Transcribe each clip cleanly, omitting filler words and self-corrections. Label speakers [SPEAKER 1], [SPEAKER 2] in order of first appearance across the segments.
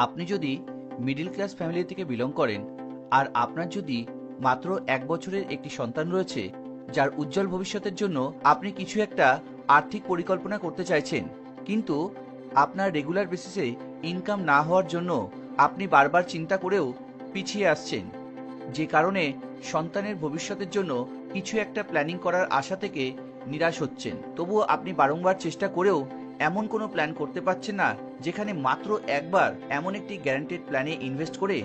[SPEAKER 1] আপনি যদি middle class family থেকে বিলং করেন আর আপনার যদি মাত্র 1 বছরের একটি সন্তান রয়েছে যার উজ্জ্বল ভবিষ্যতের জন্য আপনি কিছু একটা আর্থিক পরিকল্পনা করতে চাইছেন, কিন্তু আপনার রেগুলার বেসিসে ইনকাম না হওয়ার জন্য আপনি বারবার চিন্তা করেও পিছিয়ে আসছেন, যে কারণে সন্তানের ভবিষ্যতের জন্য কিছু একটা প্ল্যানিং করার আশা থেকে নিরাশ হচ্ছেন, তবুও আপনি বারংবার চেষ্টা করেও এমন কোনো প্ল্যান করতে পারছেন না যেখানে মাত্র একবার এমন একটি গ্যারান্টেড প্ল্যানে ইনভেস্ট করে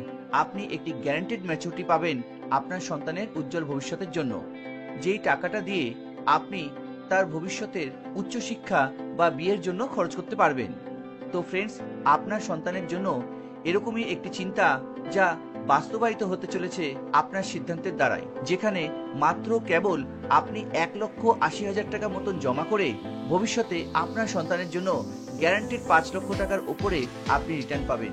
[SPEAKER 1] আপনি একটি গ্যারান্টেড ম্যাচুরিটি পাবেন আপনার সন্তানের উজ্জ্বল ভবিষ্যতের জন্য, যেই টাকাটা দিয়ে আপনি তার ভবিষ্যতের উচ্চশিক্ষা বা বিয়ের জন্য খরচ করতে পারবেন। তো ফ্রেন্ডস, আপনার সন্তানের জন্য এরকমই একটি চিন্তা যা বাস্তবায়িত হতে চলেছে আপনার সিদ্ধান্তের দ্বারাই, যেখানে মাত্র কেবল আপনি 1,80,000 টাকা মতন জমা করে ভবিষ্যতে আপনার সন্তানের জন্য গ্যারান্টেড 5 লক্ষ টাকার উপরে আপনি রিটার্ন পাবেন।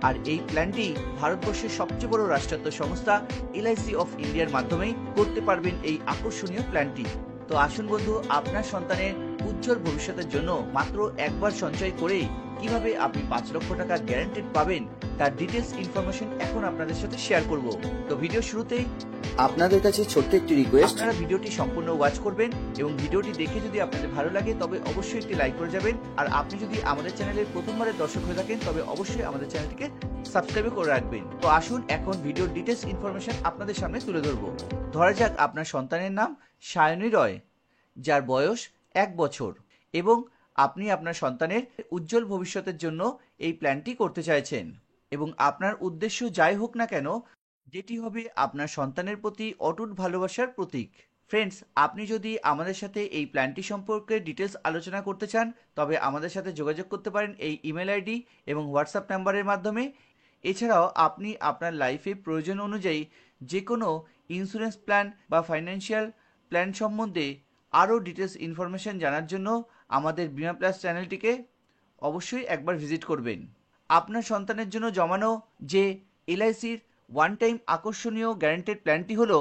[SPEAKER 1] আর এই প্ল্যানটি ভারতবর্ষের সবচেয়ে বড় রাষ্ট্রায়ত্ত সংস্থা LIC অফ ইন্ডিয়ার মাধ্যমেই করতে পারবেন এই আকর্ষণীয় প্ল্যানটি। তো আসুন বন্ধু, আপনার সন্তানের উজ্জ্বল ভবিষ্যতের জন্য মাত্র একবার সঞ্চয় করে কিভাবে আপনি 5 লক্ষ টাকা গ্যারান্টেড পাবেন তার ডিটেলস ইনফরমেশন এখন আপনাদের সাথে শেয়ার করব। তো ভিডিও শুরুতেই
[SPEAKER 2] আপনাদের কাছে ছোট্ট একটি রিকোয়েস্ট,
[SPEAKER 1] আপনারা ভিডিওটি সম্পূর্ণ ওয়াচ করবেন এবং ভিডিওটি দেখে যদি আপনাদের ভালো লাগে তবে অবশ্যই একটি লাইক করে যাবেন। আর আপনি যদি আমাদের চ্যানেলের প্রথমবারের দর্শক হয়ে থাকেন তবে অবশ্যই আমাদের চ্যানেলটিকে সাবস্ক্রাইব করে রাখবেন। তো আসুন এখন ভিডিওর ডিটেলস ইনফরমেশন আপনাদের সামনে তুলে ধরবো। ধরা যাক আপনার সন্তানের নাম সায়নী রয়, যার বয়স 1 বছর, এবং আপনি আপনার সন্তানের উজ্জ্বল ভবিষ্যতের জন্য এই প্ল্যানটি করতে চাইছেন, এবং আপনার উদ্দেশ্য যাই হোক না কেন যেটি হবে আপনার সন্তানের প্রতি অটুট ভালোবাসার প্রতীক। ফ্রেন্ডস, আপনি যদি আমাদের সাথে এই প্ল্যানটি সম্পর্কে ডিটেলস আলোচনা করতে চান তবে আমাদের সাথে যোগাযোগ করতে পারেন এই ইমেল আইডি এবং হোয়াটসঅ্যাপ নাম্বারের মাধ্যমে। এছাড়াও আপনি আপনার লাইফে প্রয়োজন অনুযায়ী যে কোনো ইন্স্যুরেন্স প্ল্যান বা ফাইন্যান্সিয়াল প্ল্যান সম্বন্ধে আরও ডিটেলস ইনফরমেশন জানার জন্য আমাদের বিমা প্লাস চ্যানেলটিকে অবশ্যই একবার ভিজিট করবেন। আপনার সন্তানের জন্য জমানো যে LICর ওয়ান টাইম আকর্ষণীয় গ্যারান্টেড প্ল্যানটি হলো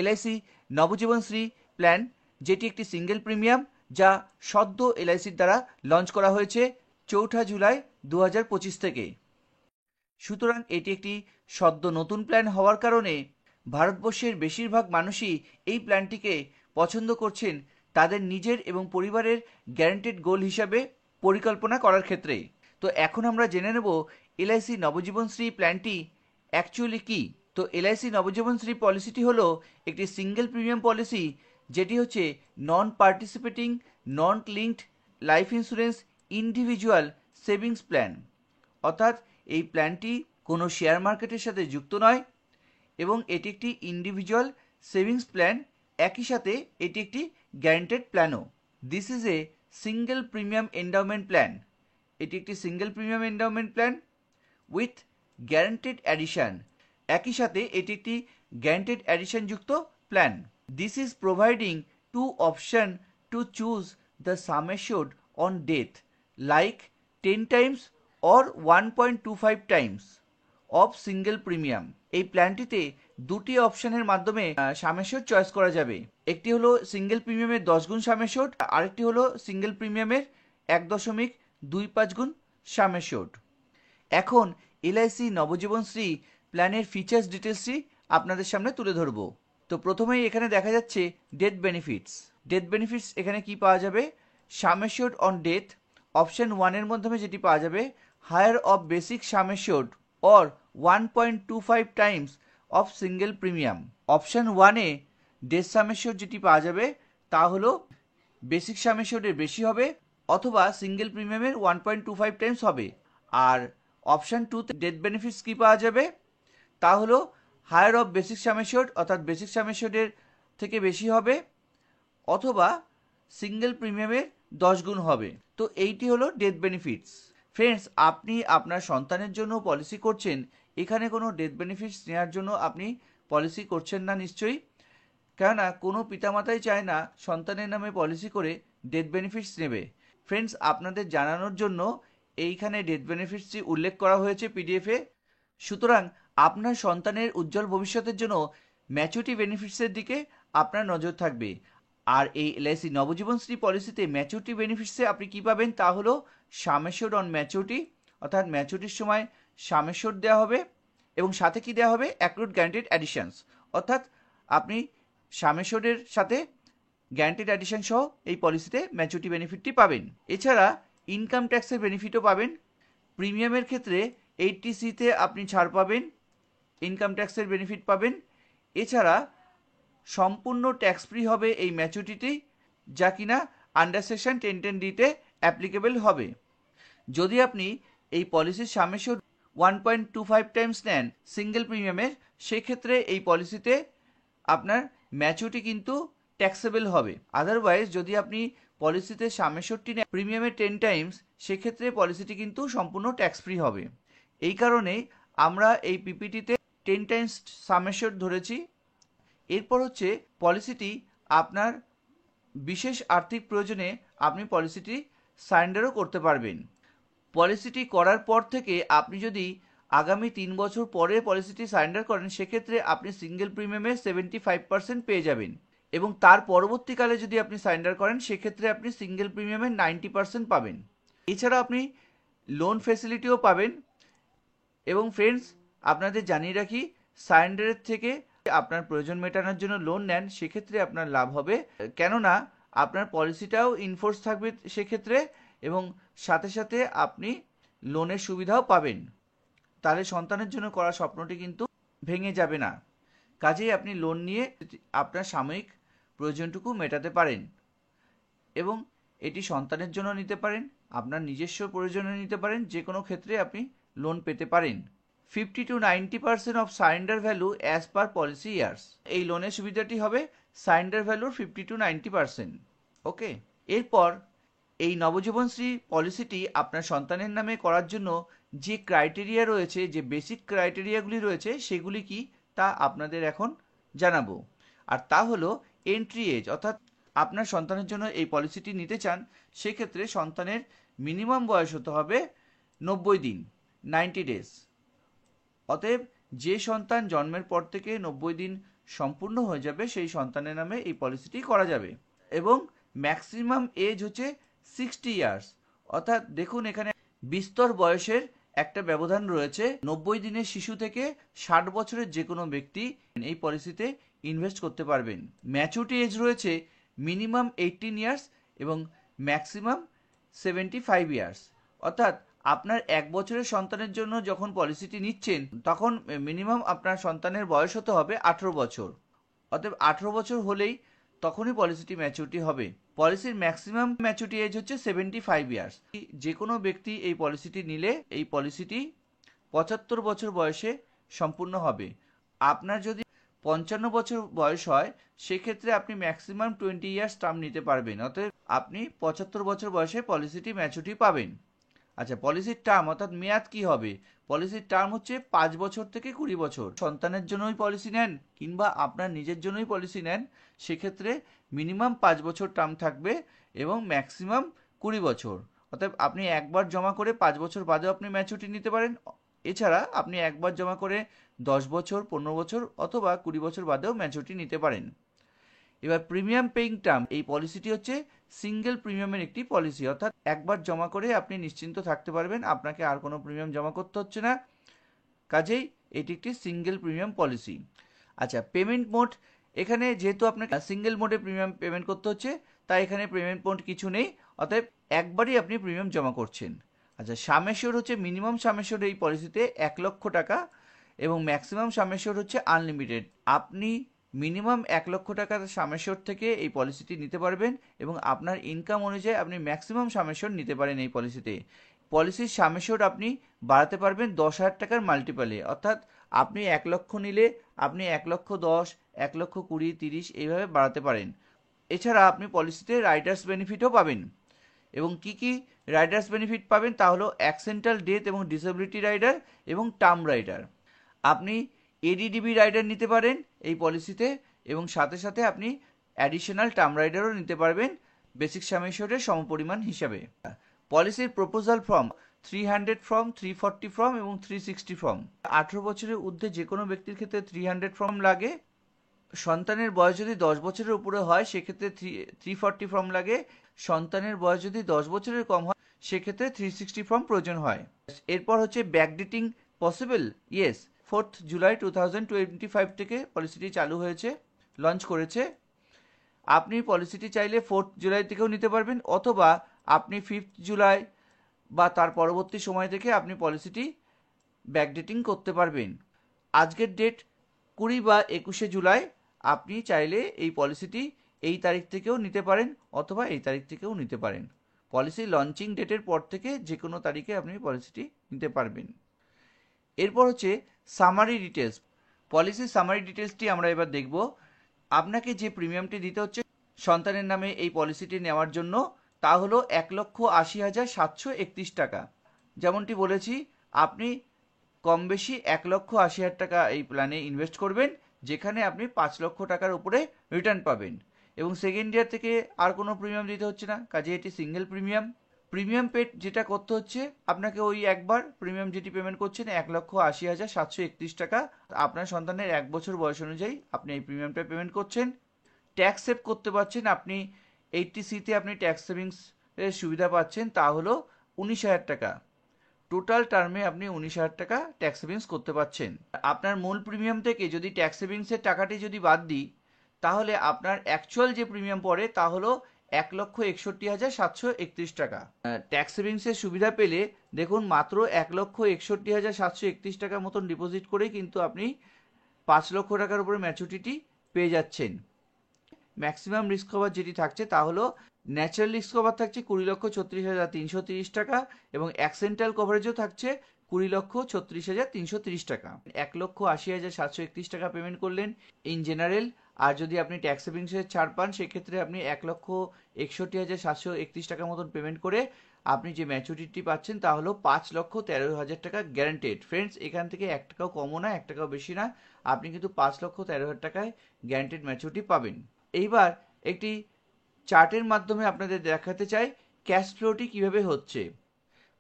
[SPEAKER 1] LIC নবজীবনশ্রী প্ল্যান, যেটি একটি সিঙ্গেল প্রিমিয়াম যা সদ্য LICর দ্বারা লঞ্চ করা হয়েছে 4 জুলাই 2025 থেকে। সুতরাং এটি একটি সদ্য নতুন প্ল্যান হওয়ার কারণে ভারতবর্ষের বেশিরভাগ মানুষই এই প্ল্যানটিকে পছন্দ করছেন তাদের নিজের এবং পরিবারের গ্যারান্টেড গোল হিসাবে পরিকল্পনা করার ক্ষেত্রে। তো এখন আমরা জেনে নেব LIC নবজীবনশ্রী প্ল্যানটি অ্যাকচুয়ালি কি। তো LIC নবজীবনশ্রী পলিসিটি হলো একটি সিঙ্গেল প্রিমিয়াম পলিসি, যেটি হচ্ছে non participating non linked life insurance individual savings plan, অর্থাৎ এই প্ল্যানটি কোনো শেয়ার মার্কেটের সাথে যুক্ত নয় এবং এটি একটি ইন্ডিভিজুয়াল সেভিংস প্ল্যান, একই সাথে এটি একটি গ্যারান্টেড প্ল্যানও। This is a single premium endowment plan. এটি একটি single premium endowment plan with guaranteed addition, একই সাথে এটি একটি গ্যারান্টেড অ্যাডিশন যুক্ত plan. This is providing two option to choose the sum assured on death like 10 times or 1.25 times of single premium. এই প্ল্যানটিতে দুটি অপশনের মাধ্যমে সাম অ্যাশিওর্ড চয়েস করা যাবে। একটি হলো সিঙ্গেল প্রিমিয়ামের 10 গুণ সাম অ্যাশিওর্ড, আরেকটি হলো সিঙ্গেল প্রিমিয়ামের 1.25 গুণ সাম অ্যাশিওর্ড। এখন LIC নবজীবনশ্রী প্ল্যানের ফিচার্স ডিটেলসটি আপনাদের সামনে তুলে ধরব। তো প্রথমেই এখানে দেখা যাচ্ছে ডেথ বেনিফিটস। ডেথ বেনিফিটস এখানে কি পাওয়া যাবে? Sum assured on death option 1 এর মাধ্যমে যেটি পাওয়া যাবে higher of basic sum assured or 1.25 times of single premium. Option 1 এ ডেথ সাম অ্যাশিওর্ড যেটি পাওয়া যাবে তা হলো বেসিক সাম অ্যাশিওর্ডের বেশি হবে অথবা সিঙ্গেল প্রিমিয়ামের 1.25 টাইমস হবে। আর অপশন 2 তে ডেথ বেনিফিটস কি পাওয়া যাবে তা হলো higher of basic sum assured, অর্থাৎ বেসিক সাম অ্যাশিওর্ডের থেকে বেশি হবে অথবা সিঙ্গেল প্রিমিয়ামের 10 গুণ হবে। তো এইটি হলো ডেথ বেনিফিটস। ফ্রেন্ডস, আপনি আপনার সন্তানের জন্য পলিসি করছেন, এখানে কোনো ডেথ বেনিফিটস নেওয়ার জন্য আপনি পলিসি করছেন না নিশ্চয়ই, কেননা কোনো পিতামাতাই চায় না সন্তানের নামে পলিসি করে ডেথ বেনিফিটস নেবে। ফ্রেন্ডস, আপনাদের জানানোর জন্য এইখানে ডেথ বেনিফিটসটি উল্লেখ করা হয়েছে পিডিএফে। সুতরাং আপনার সন্তানের উজ্জ্বল ভবিষ্যতের জন্য ম্যাচুরিটি বেনিফিটসের দিকে আপনার নজর থাকবে। আর এই LIC নবজীবনশ্রী পলিসিতে ম্যাচুরিটি বেনিফিটসে আপনি কি পাবেন তা হলো সাম অ্যাশিওর্ড অন ম্যাচুরিটি, অর্থাৎ ম্যাচুরিটির সময় সাম অ্যাশিওর্ড দেওয়া হবে এবং সাথে কি দেওয়া হবে, অ্যাক্রুড গ্যারান্টেড অ্যাডিশনস, অর্থাৎ আপনি সাম অ্যাশিওর্ডের সাথে গ্যারান্টেড অ্যাডিশন সহ এই পলিসিতে ম্যাচুরিটি বেনিফিটটি পাবেন। এছাড়া ইনকাম ট্যাক্সের বেনিফিটও পাবেন। প্রিমিয়ামের ক্ষেত্রে 80C আপনি ছাড় পাবেন, ইনকাম ট্যাক্সের বেনিফিট পাবেন। এছাড়া সম্পূর্ণ ট্যাক্স ফ্রি হবে এই ম্যাচুরিটি, যা কিনা আন্ডার সেকশন 1010D অ্যাপ্লিকেবল হবে। যদি আপনি এই পলিসির সাম অ্যাশিওর্ড 1.25 টাইমস নেন সিঙ্গেল প্রিমিয়ামের, সেক্ষেত্রে এই পলিসিতে আপনার ম্যাচুরিটি কিন্তু ট্যাক্সেবল হবে। আদারওয়াইজ যদি আপনি পলিসিতে সাম অ্যাশিওর্ডটি নেন প্রিমিয়ামের 10 টাইমস, সেক্ষেত্রে পলিসিটি কিন্তু সম্পূর্ণ ট্যাক্স ফ্রি হবে। এই কারণে আমরা এই পিপিটিতে 10 টাইমস সাম অ্যাশিওর্ড ধরেছি। এরপর হচ্ছে পলিসিটি আপনার বিশেষ আর্থিক প্রয়োজনে আপনি পলিসিটি সারেন্ডারও করতে পারবেন। পলিসিটি করার পর থেকে আপনি যদি আগামী 3 বছর পরে পলিসিটি সারেন্ডার করেন, সেক্ষেত্রে আপনি সিঙ্গেল প্রিমিয়ামে 75% পেয়ে যাবেন এবং তার পরবর্তীকালে যদি আপনি সারেন্ডার করেন, সেক্ষেত্রে আপনি সিঙ্গেল প্রিমিয়ামে 90% পাবেন। এছাড়া আপনি লোন ফ্যাসিলিটিও পাবেন। এবং ফ্রেন্ডস, আপনাদের জানিয়ে রাখি, সারেন্ডারের থেকে আপনার প্রয়োজন মেটানোর জন্য লোন নেন, সেক্ষেত্রে আপনার লাভ হবে, কেননা আপনার পলিসিটাও ইনফোর্স থাকবে সেক্ষেত্রে, এবং সাথে সাথে আপনি লোনের সুবিধাও পাবেন। তাহলে সন্তানের জন্য করা স্বপ্নটি কিন্তু ভেঙে যাবে না। কাজেই আপনি লোন নিয়ে আপনার সাময়িক প্রয়োজনটুকু মেটাতে পারেন এবং এটি সন্তানের জন্য নিতে পারেন, আপনার নিজস্ব প্রয়োজনে নিতে পারেন, যে কোনো ক্ষেত্রে আপনি লোন পেতে পারেন। 50 to 90% of surrender value as per policy years. এই লোনের সুবিধাটি হবে সারেন্ডার ভ্যালুর 50 to 90%। ওকে, এরপর এই নবজীবনশ্রী পলিসিটি আপনার সন্তানের নামে করার জন্য যে ক্রাইটেরিয়া রয়েছে, যে বেসিক ক্রাইটেরিয়াগুলি রয়েছে, সেগুলি কি তা আপনাদের এখন জানাবো। আর তা হলো এন্ট্রি এজ, অর্থাৎ আপনার সন্তানের জন্য এই পলিসিটি নিতে চান, সেক্ষেত্রে সন্তানের মিনিমাম বয়স হতে হবে 90 দিন, 90 ডেজ। অতএব যে সন্তান জন্মের পর থেকে 90 দিন সম্পূর্ণ হয়ে যাবে, সেই সন্তানের নামে এই পলিসিটি করা যাবে। এবং ম্যাক্সিমাম এজ হচ্ছে 60 ইয়ার্স, অর্থাৎ দেখুন এখানে বিস্তর বয়সের একটা ব্যবধান রয়েছে। 90 দিনের শিশু থেকে 60 বছরের যে কোনো ব্যক্তি এই পলিসিতে ইনভেস্ট করতে পারবেন। ম্যাচুরিটি এজ রয়েছে মিনিমাম 18 ইয়ার্স এবং ম্যাক্সিমাম 75 ইয়ার্স, অর্থাৎ আপনার 1 বছরের সন্তানের জন্য যখন পলিসিটি নিচ্ছেন, তখন মিনিমাম আপনার সন্তানের বয়স হতে হবে 18 বছর। অতএব 18 বছর হলেই তখনই পলিসিটি ম্যাচুরিটি হবে। পলিসির ম্যাক্সিমাম ম্যাচুরিটি এজ হচ্ছে 75 ইয়ার্স। যে কোনো ব্যক্তি এই পলিসিটি নিলে এই পলিসিটি 75 বছর বয়সে সম্পূর্ণ হবে। আপনার যদি 55 বছর বয়স হয়, সেক্ষেত্রে আপনি ম্যাক্সিমাম 20 ইয়ার্স টার্ম নিতে পারবেন। অতএব আপনি 75 বছর বয়সে পলিসিটি ম্যাচুরিটি পাবেন। আচ্ছা, পলিসির টার্ম অর্থাৎ মেয়াদ কি হবে? পলিসির টার্ম হচ্ছে 5 বছর থেকে 20 বছর। সন্তানের জন্যই পলিসি নেন কিংবা আপনার নিজের জন্যই পলিসি নেন, সেক্ষেত্রে মিনিমাম 5 বছর টার্ম থাকবে এবং ম্যাক্সিমাম 20 বছর। অর্থাৎ আপনি একবার জমা করে 5 বছর বাদেও আপনি ম্যাচুরিটি নিতে পারেন। এছাড়া আপনি একবার জমা করে 10 বছর, 15 বছর অথবা 20 বছর বাদেও ম্যাচুরিটি নিতে পারেন। এবার প্রিমিয়াম পেইং টার্ম, এই পলিসিটি হচ্ছে সিঙ্গেল প্রিমিয়ামের একটি পলিসি, অর্থাৎ একবার জমা করে আপনি নিশ্চিন্ত থাকতে পারবেন, আপনাকে আর কোনো প্রিমিয়াম জমা করতে হচ্ছে না। কাজেই এটি একটি সিঙ্গেল প্রিমিয়াম পলিসি। আচ্ছা, পেমেন্ট মোড, এখানে যেহেতু আপনাকে সিঙ্গেল মোডে প্রিমিয়াম পেমেন্ট করতে হচ্ছে, তাই এখানে পেমেন্ট মোড কিছু নেই, অতএব একবারই আপনি প্রিমিয়াম জমা করছেন। আচ্ছা, সাম অ্যাশিওর্ড হচ্ছে মিনিমাম সাম অ্যাশিওর্ড এই পলিসিতে 1 লক্ষ টাকা এবং ম্যাক্সিমাম সাম অ্যাশিওর্ড হচ্ছে আনলিমিটেড। আপনি মিনিমাম 1 লক্ষ টাকার সাম অ্যাশিওর্ড থেকে এই পলিসিটি নিতে পারবেন এবং আপনার ইনকাম অনুযায়ী আপনি ম্যাক্সিমাম সাম অ্যাশিওর্ড নিতে পারেন এই পলিসিতে। পলিসির সাম অ্যাশিওর্ড আপনি বাড়াতে পারবেন 10,000 টাকার মাল্টিপলে, অর্থাৎ আপনি 1 লক্ষ নিলে আপনি 1 লক্ষ 10, 1 লক্ষ 20, 30 এইভাবে বাড়াতে পারেন। এছাড়া আপনি পলিসিতে রাইডার্স বেনিফিটও পাবেন। এবং কি কি রাইডার্স বেনিফিট পাবেন তা হলো অ্যাক্সিডেন্টাল ডেথ এবং ডিসেবিলিটি রাইডার এবং টার্ম রাইডার। আপনি এডিডিবি রাইডার নিতে পারেন এই পলিসিতে এবং সাথে সাথে আপনি অ্যাডিশনাল টার্ম রাইডারও নিতে পারবেন বেসিক সাম অ্যাশিওর্ডের সমপরিমাণ হিসাবে। পলিসির প্রপোজাল ফর্ম 300 ফর্ম, 340 ফর্ম এবং 360 ফর্ম। 18 বছরের ঊর্ধ্বে যে কোনো ব্যক্তির ক্ষেত্রে 300 ফর্ম লাগে। সন্তানের বয়স যদি 10 বছরের উপরে হয়, সেক্ষেত্রে 340 ফর্ম লাগে। সন্তানের বয়স যদি 10 বছরের কম হয়, সেক্ষেত্রে 360 ফর্ম প্রয়োজন হয়। এরপর হচ্ছে ব্যাকডেটিং পসিবল? ইয়েস। 4th জুলাই 2025 থেকে পলিসিটি চালু হয়েছে, লঞ্চ করেছে। আপনি পলিসিটি চাইলে 4th জুলাই থেকেও নিতে পারবেন, অথবা আপনি 5th জুলাই বা তার পরবর্তী সময় থেকে আপনি পলিসিটি ব্যাকডেটিং করতে পারবেন। আজকের ডেট 20 বা 21শে জুলাই। আপনি চাইলে এই পলিসিটি এই তারিখ থেকেও নিতে পারেন অথবা এই তারিখ থেকেও নিতে পারেন। পলিসি লঞ্চিং ডেটের পর থেকে যে কোনো তারিখে আপনি পলিসিটি নিতে পারবেন। এরপর হচ্ছে সামারি ডিটেলস। পলিসির সামারি ডিটেলসটি আমরা এবার দেখব। আপনাকে যে প্রিমিয়ামটি দিতে হচ্ছে সন্তানের নামে এই পলিসিটি নেওয়ার জন্য, তা হলো 1,80,731 টাকা। যেমনটি বলেছি, আপনি কম বেশি 1,80,000 টাকা এই প্ল্যানে ইনভেস্ট করবেন, যেখানে আপনি 5 লক্ষ টাকার উপরে রিটার্ন পাবেন। এবং সেকেন্ড ইয়ার থেকে আর কোনো প্রিমিয়াম দিতে হচ্ছে না, কাজে এটি সিঙ্গেল প্রিমিয়াম। প্রিমিয়াম পেড যেটা করতে হচ্ছে আপনাকে, ওই একবার প্রিমিয়াম যেটি পেমেন্ট করছেন 1,80,731 টাকা। আপনার সন্তানের 1 বছর বয়স অনুযায়ী আপনি এই প্রিমিয়ামটা পেমেন্ট করছেন। ট্যাক্স সেভ করতে পারছেন আপনি, 80C-তে আপনি ট্যাক্স সেভিংস এর সুবিধা পাচ্ছেন, তা হলো 19,000 টাকা। টোটাল টার্মে আপনি 19,000 টাকা ট্যাক্স সেভিংস করতে পারছেন। আপনার মূল প্রিমিয়াম থেকে যদি ট্যাক্স সেভিংসের টাকাটি যদি বাদ দিই, তাহলে আপনার অ্যাকচুয়াল যে প্রিমিয়াম পড়ে তা হলো 1,61,731 টাকা। ট্যাক্স সেভিংসের সুবিধা পেলে দেখুন, মাত্র 1,61,731 টাকা মতন ডিপোজিট করেই কিন্তু আপনি 5 লক্ষ টাকার উপরে ম্যাচুরিটি পেয়ে যাচ্ছেন। ম্যাক্সিমাম রিস্ক কভার যেটি থাকছে তা হলো ন্যাচারাল রিস্ক কভার থাকছে 20,36,330 টাকা, এবং অ্যাক্সিডেন্টাল কভারেজও থাকছে 20,36,330 টাকা। 1,80,731 টাকা পেমেন্ট করলেন ইন জেনারেল। আর যদি আপনি ট্যাক্স সেভিংসের ছাড় পান, সেক্ষেত্রে আপনি 1,61,731 টাকা মতন পেমেন্ট করে আপনি যে ম্যাচুরিটি পাচ্ছেন তা হলো 5,13,000 টাকা গ্যারান্টেড। ফ্রেন্ডস, এখান থেকে 1 টাকাও কমও না, 1 টাকাও বেশি না, আপনি কিন্তু 5,13,000 টাকায় গ্যারান্টেড ম্যাচুরিটি পাবেন। এইবার একটি চার্টের মাধ্যমে আপনাদের দেখাতে চাই ক্যাশ ফ্লোটি কিভাবে হচ্ছে।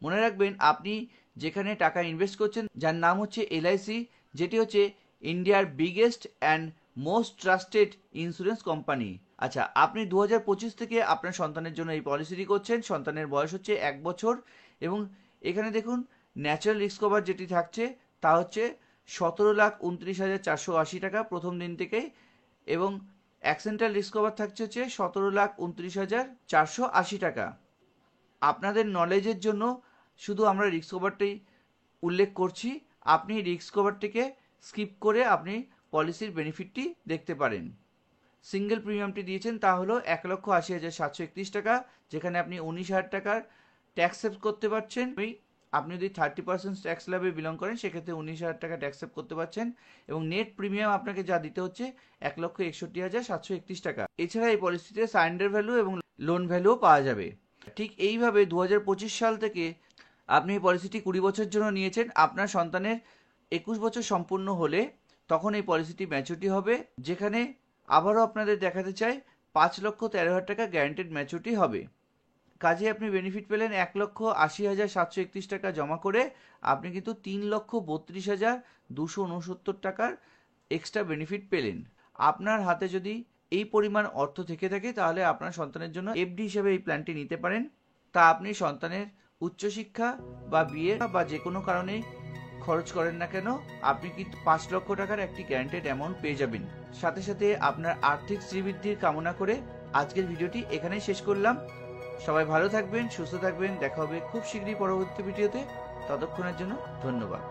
[SPEAKER 1] মনে রাখবেন, আপনি যেখানে টাকা ইনভেস্ট করছেন, যার নাম হচ্ছে এলআইসি, যেটি হচ্ছে ইন্ডিয়ার biggest and most trusted insurance company. আচ্ছা, আপনি 2025 থেকে আপনার সন্তানের জন্য এই পলিসিটি করছেন। সন্তানের বয়স হচ্ছে 1 বছর, এবং এখানে দেখুন ন্যাচারাল রিস্ক কভার যেটি থাকছে তা হচ্ছে 17,29,480 টাকা প্রথম দিন থেকেই, এবং অ্যাক্সিডেন্টাল রিস্ক কভার থাকছে হচ্ছে 17,29,480 টাকা। আপনাদের নলেজের জন্য শুধু আমরা রিস্ক কভারটি উল্লেখ করছি, আপনি রিস্ক কভারটিকে স্কিপ করে আপনি পলিসির বেনিফিটটি দেখতে পারেন। সিঙ্গেল প্রিমিয়ামটি দিয়েছেন তা হলো 1,80,731 টাকা, যেখানে আপনি 19,000 টাকার ট্যাক্স সেভ করতে পারছেন। আপনি যদি 30% ট্যাক্স স্ল্যাবে বিলং করেন, সেক্ষেত্রে 19,000 টাকা ট্যাক্স সেভ করতে পারছেন, এবং নেট প্রিমিয়াম আপনাকে যা দিতে হচ্ছে 1,61,731 টাকা। এছাড়া এই পলিসিতে সারেন্ডার ভ্যালু এবং লোন ভ্যালুও পাওয়া যাবে। ঠিক এইভাবে 2025 সাল থেকে আপনি এই পলিসিটি 20 বছরের জন্য নিয়েছেন। আপনার সন্তানের 21 বছর সম্পূর্ণ হলে তখন এই পলিসিটি ম্যাচুরিটি হবে, যেখানে আবারও আপনাদের দেখাতে চাই 5,13,000 টাকা গ্যারান্টেড ম্যাচুরিটি হবে। কাজে আপনি বেনিফিট পেলেন 1,80,731 টাকা জমা করে, আপনি কিন্তু 3,32,269 টাকার এক্সট্রা বেনিফিট পেলেন। আপনার হাতে যদি এই পরিমাণ অর্থ থেকে থাকে, তাহলে আপনার সন্তানের জন্য এফডি হিসেবে এই প্ল্যানটি নিতে পারেন। তা আপনি সন্তানের উচ্চশিক্ষা বা বিয়ে বা যে কোনো কারণে খরচ করেন না কেন, আপনি কিন্তু 5 লক্ষ টাকার একটি গ্যারান্টেড অ্যামাউন্ট পেয়ে যাবেন। সাথে সাথে আপনার আর্থিক শ্রীবৃদ্ধির কামনা করে আজকের ভিডিওটি এখানেই শেষ করলাম। সবাই ভালো থাকবেন, সুস্থ থাকবেন। দেখা হবে খুব শীঘ্রই পরবর্তী ভিডিওতে। ততক্ষণের জন্য ধন্যবাদ।